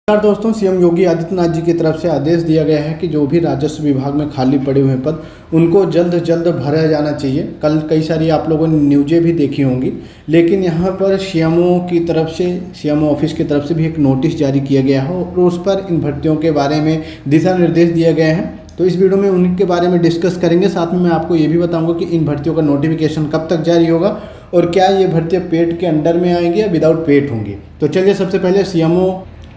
नमस्कार दोस्तों, सीएम योगी आदित्यनाथ जी की तरफ से आदेश दिया गया है कि जो भी राजस्व विभाग में खाली पड़े हुए पद उनको जल्द जल्द भरा जाना चाहिए। कल कई सारी आप लोगों ने न्यूज़ें भी देखी होंगी, लेकिन यहाँ पर सीएमओ की तरफ से, सीएमओ ऑफिस की तरफ से भी एक नोटिस जारी किया गया है और उस पर इन भर्तियों के बारे में दिशा निर्देश दिए गए हैं। तो इस वीडियो में उनके बारे में डिस्कस करेंगे। साथ में मैं आपको ये भी बताऊँगा कि इन भर्तियों का नोटिफिकेशन कब तक जारी होगा और क्या ये भर्तियाँ पेड के अंडर में आएंगी या विदाउट पेड होंगी। तो चलिए सबसे पहले सीएमओ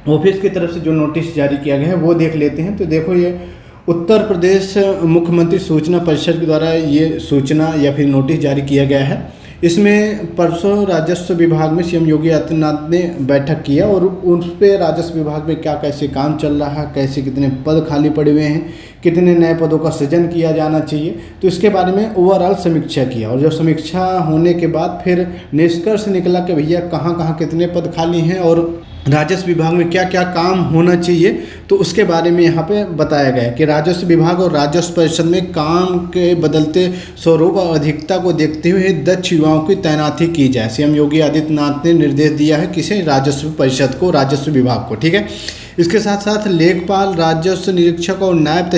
ऑफिस की तरफ से जो नोटिस जारी किया गया है वो देख लेते हैं। तो देखो, ये उत्तर प्रदेश मुख्यमंत्री सूचना परिषद के द्वारा ये सूचना या फिर नोटिस जारी किया गया है। इसमें परसों राजस्व विभाग में सीएम योगी आदित्यनाथ ने बैठक किया और उस पर राजस्व विभाग में क्या कैसे काम चल रहा है, कैसे कितने पद खाली पड़े हुए हैं, कितने नए पदों का सृजन किया जाना चाहिए, तो इसके बारे में ओवरऑल समीक्षा किया। और जो समीक्षा होने के बाद फिर निष्कर्ष निकला कि भैया कहाँ कहाँ कितने पद खाली हैं और राजस्व विभाग में क्या क्या काम होना चाहिए, तो उसके बारे में यहाँ पे बताया गया है कि राजस्व विभाग और राजस्व परिषद में काम के बदलते स्वरूप और अधिकता को देखते हुए दक्ष युवाओं की तैनाती की जाए। सीएम योगी आदित्यनाथ ने निर्देश दिया है किसे, राजस्व परिषद को, राजस्व विभाग को। ठीक है, इसके साथ साथ लेखपाल, राजस्व निरीक्षक और नायब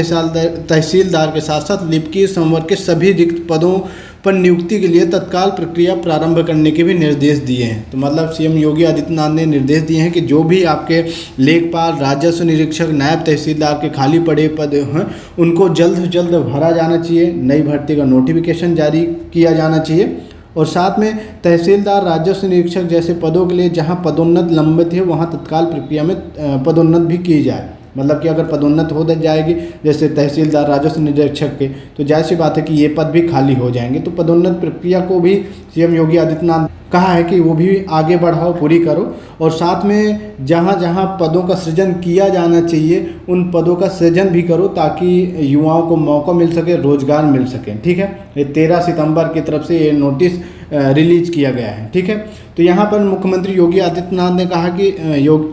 तहसीलदार के साथ साथ लिपिक संवर्ग के सभी रिक्त पदों पर नियुक्ति के लिए तत्काल प्रक्रिया प्रारंभ करने के भी निर्देश दिए हैं। तो मतलब सीएम योगी आदित्यनाथ ने निर्देश दिए हैं कि जो भी आपके लेखपाल, राजस्व निरीक्षक, नायब तहसीलदार के खाली पड़े पद हैं उनको जल्द से जल्द भरा जाना चाहिए। नई भर्ती का नोटिफिकेशन जारी किया जाना चाहिए और साथ में तहसीलदार, राजस्व निरीक्षक जैसे पदों के लिए जहां पदोन्नत लंबित है वहां तत्काल प्रक्रिया में पदोन्नत भी की जाए। मतलब कि अगर पदोन्नत हो जाएगी जैसे तहसीलदार, राजस्व निरीक्षक के, तो जाहिर सी बात है कि ये पद भी खाली हो जाएंगे। तो पदोन्नत प्रक्रिया को भी सीएम योगी आदित्यनाथ कहा है कि वो भी आगे बढ़ाओ, पूरी करो और साथ में जहाँ जहाँ पदों का सृजन किया जाना चाहिए उन पदों का सृजन भी करो ताकि युवाओं को मौका मिल सके, रोजगार मिल सके। ठीक है, ये 13 सितंबर की तरफ से ये नोटिस रिलीज किया गया है। ठीक है, तो यहाँ पर मुख्यमंत्री योगी आदित्यनाथ ने कहा कि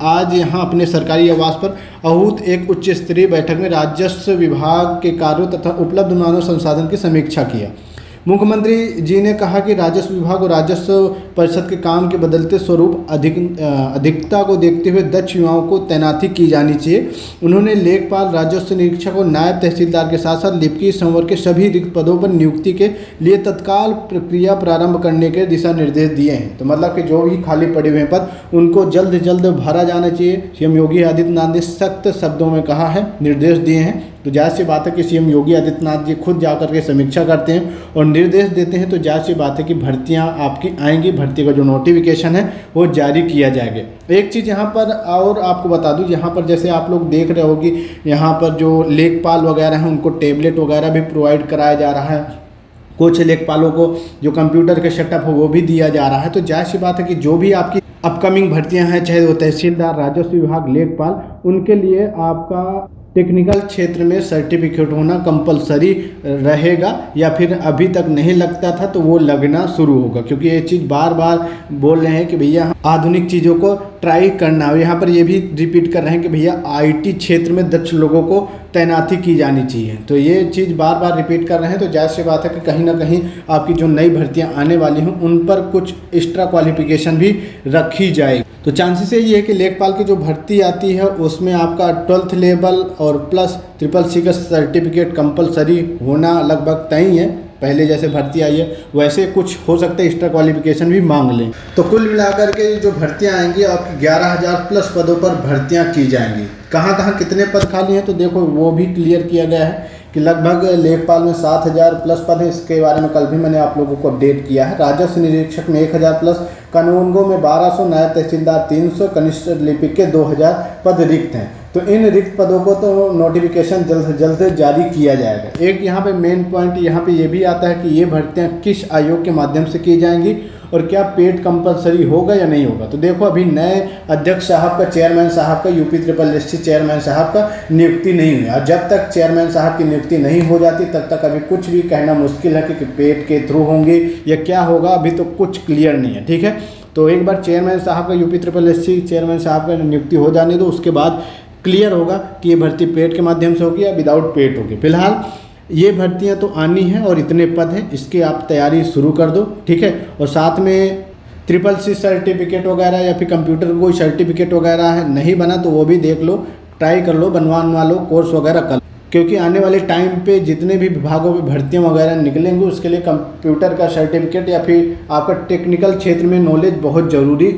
आज यहाँ अपने सरकारी आवास पर आहूत एक उच्च स्तरीय बैठक में राजस्व विभाग के कार्यों तथा उपलब्ध मानव संसाधन की समीक्षा किया। मुख्यमंत्री जी ने कहा कि राजस्व विभाग और राजस्व परिषद के काम के बदलते स्वरूप अधिकता को देखते हुए दक्ष युवाओं को तैनाती की जानी चाहिए। उन्होंने लेखपाल, राजस्व निरीक्षक और नायब तहसीलदार के साथ साथ लिपिक संवर्ग के सभी रिक्त पदों पर नियुक्ति के लिए तत्काल प्रक्रिया प्रारंभ करने के दिशा निर्देश दिए हैं। तो मतलब कि जो भी खाली पड़े हुए पद उनको जल्द जल्द भरा जाना चाहिए। सीएम योगी आदित्यनाथ ने सख्त शब्दों में कहा है, निर्देश दिए हैं। तो जाहिर सी बात है कि सीएम योगी आदित्यनाथ जी खुद जाकर के समीक्षा करते हैं और निर्देश देते हैं, तो जाहिर सी बात है कि भर्तियां आपकी आएंगी, भर्ती का जो नोटिफिकेशन है वो जारी किया जाएगा। एक चीज़ यहाँ पर और आपको बता दूं, यहाँ पर जैसे आप लोग देख रहे होगी यहाँ पर जो लेखपाल वगैरह हैं उनको टेबलेट वगैरह भी प्रोवाइड कराया जा रहा है। कुछ लेखपालों को जो कंप्यूटर के सेटअप हो वो भी दिया जा रहा है। तो जाहिर सी बात है कि जो भी आपकी अपकमिंग भर्तियाँ हैं, चाहे वो तहसीलदार, राजस्व विभाग, लेखपाल, उनके लिए आपका टेक्निकल क्षेत्र में सर्टिफिकेट होना कंपलसरी रहेगा या फिर अभी तक नहीं लगता था तो वो लगना शुरू होगा, क्योंकि ये चीज़ बार बार बोल रहे हैं कि भैया आधुनिक चीज़ों को ट्राई करना। और यहाँ पर ये भी रिपीट कर रहे हैं कि भैया आईटी क्षेत्र में दक्ष लोगों को तैनाती की जानी चाहिए। तो ये चीज़ बार बार रिपीट कर रहे हैं। तो जाहिर सी बात है कि कहीं ना कहीं आपकी जो नई भर्तियाँ आने वाली हों उन पर कुछ एक्स्ट्रा क्वालिफिकेशन भी रखी जाएगी। तो चांसेस ये है कि लेखपाल की जो भर्ती आती है उसमें आपका 12th लेवल और प्लस CCC का सर्टिफिकेट कंपलसरी होना लगभग तय है। पहले जैसे भर्ती आई है वैसे कुछ हो सकता है एक्स्ट्रा क्वालिफिकेशन भी मांग लें। तो कुल मिलाकर के जो भर्तियां आएंगी आपकी 11,000 प्लस पदों पर भर्तियां की जाएंगी। कहाँ कहाँ कितने पद खाली हैं तो देखो वो भी क्लियर किया गया है कि लगभग लेखपाल में 7,000 प्लस पद हैं। इसके बारे में कल भी मैंने आप लोगों को अपडेट किया है। राजस्व निरीक्षक में 1,000 प्लस, कानूनगो में 1200, नायब तहसीलदार 300, कनिष्ठ लिपिक के 2,000 पद रिक्त हैं। तो इन रिक्त पदों को तो नोटिफिकेशन जल्द से जल्द जारी किया जाएगा। एक यहाँ पे मेन पॉइंट यहाँ पे ये भी आता है कि ये भर्तियाँ किस आयोग के माध्यम से की जाएंगी और क्या पेड कंपलसरी होगा या नहीं होगा। तो देखो अभी नए अध्यक्ष साहब का, चेयरमैन साहब का, UPSSC चेयरमैन साहब का नियुक्ति नहीं हुई और जब तक चेयरमैन साहब की नियुक्ति नहीं हो जाती तब तक अभी कुछ भी कहना मुश्किल है कि पेड के थ्रू होंगे या क्या होगा, अभी तो कुछ क्लियर नहीं है। ठीक है, तो एक बार चेयरमैन साहब का, UPSSC चेयरमैन साहब का नियुक्ति हो जाने दो, उसके बाद क्लियर होगा कि ये भर्ती पेड के माध्यम से होगी या विदाउट पेड होगी। फिलहाल ये भर्तियां तो आनी हैं और इतने पद हैं, इसकी आप तैयारी शुरू कर दो। ठीक है, और साथ में CCC सर्टिफिकेट वगैरह या फिर कंप्यूटर का कोई सर्टिफिकेट वगैरह है नहीं बना तो वो भी देख लो, ट्राई कर लो, बनवा लो, कोर्स वगैरह कर लो। क्योंकि आने वाले टाइम पे जितने भी विभागों में भर्तियाँ वगैरह निकलेंगी उसके लिए कंप्यूटर का सर्टिफिकेट या फिर आपका टेक्निकल क्षेत्र में नॉलेज बहुत ज़रूरी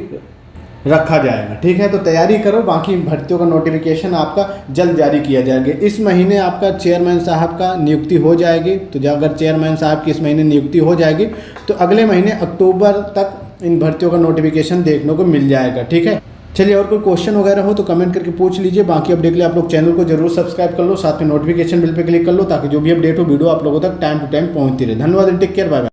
रखा जाएगा। ठीक है, तो तैयारी करो, बाकी भर्तियों का नोटिफिकेशन आपका जल्द जारी किया जाएगा। इस महीने आपका चेयरमैन साहब का नियुक्ति हो जाएगी, तो अगर चेयरमैन साहब की इस महीने नियुक्ति हो जाएगी तो अगले महीने अक्टूबर तक इन भर्तियों का नोटिफिकेशन देखने को मिल जाएगा। ठीक है, चलिए और कोई क्वेश्चन वगैरह हो तो कमेंट करके पूछ लीजिए। बाकी अपडेट के लिए आप लोग चैनल को जरूर सब्सक्राइब कर लो, साथ में नोटिफिकेशन बिल पे क्लिक कर लो ताकि जो भी अपडेट हो वीडियो आप लोगों तक टाइम टू टाइम पहुंचती रहे। धन्यवाद, टेक केयर, बाय बाय।